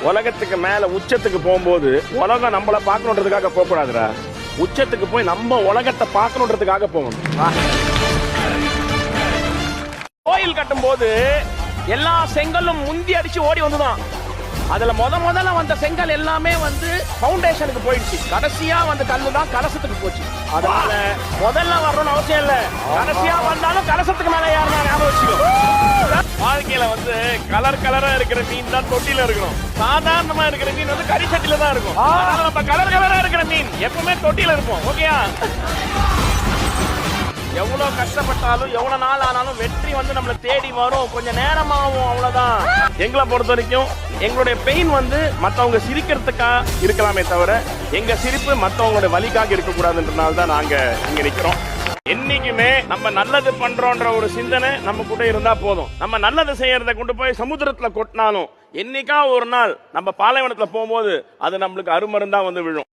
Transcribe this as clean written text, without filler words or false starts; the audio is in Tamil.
உலகத்துக்கு மேல உச்சத்துக்கு போகும்போது உலகம் நம்மள பார்க்கணுன்றதுக்காக போக கூடாதுடா. உச்சத்துக்கு போய் நம்ம உலகத்தை பார்க்கணுன்றதுக்காக போகணும். கோயில் கட்டும் போது எல்லா செங்கலும் முந்தி அடிச்சு ஓடி வந்துதான். அதுல முதல்ல வந்த செங்கல் எல்லாமே பவுண்டேஷனுக்கு போயிடுச்சு. கடைசியா வந்த கல்லு தான் கலசத்துக்கு போச்சு. அதனால முதல்ல வரணும்னு அவசியம் இல்ல, கடைசியா வந்தாலும் கலசத்துக்கு மேல யாருன்னா ஞாபகம் வச்சுக்கோ. வாழ்க்கையில கலர் கலரா இருக்கிற மீன் தான் தொட்டில இருக்கணும். சாதாரணமா இருக்கிற மீன் கறி சட்டில தான் இருக்கும். நம்ம கலர் கலரா இருக்கிற மீன் எப்பவுமே தொட்டில இருப்போம். ஓகேயா? எவ்வளவு கஷ்டப்பட்டாலும் எவ்வளவு நாள் ஆனாலும் வெற்றி நம்மள தேடி வரும். கொஞ்சம் நேரமாகும், அவ்வளவுதான். எங்களை பொறுத்த வரைக்கும் எங்களுடைய பெயின் மத்தவங்க சிரிக்கிறதுக்கா இருக்கலாமே தவிர எங்க சிரிப்பு மத்தவங்களுடைய வலிக்காக இருக்கக்கூடாதுன்றனால தான் நாங்க இங்க நிக்கிறோம். என்னைக்குமே நம்ம நல்லது பண்றோன்ற ஒரு சிந்தனை நம்ம கூட இருந்தா போதும். நம்ம நல்லது செய்யறத கொண்டு போய் சமுத்திரத்துல கொட்டினாலும் என்னைக்கா ஒரு நாள் நம்ம பாலைவனத்துல போகும்போது அது நம்மளுக்கு அருமருந்தா விழும்.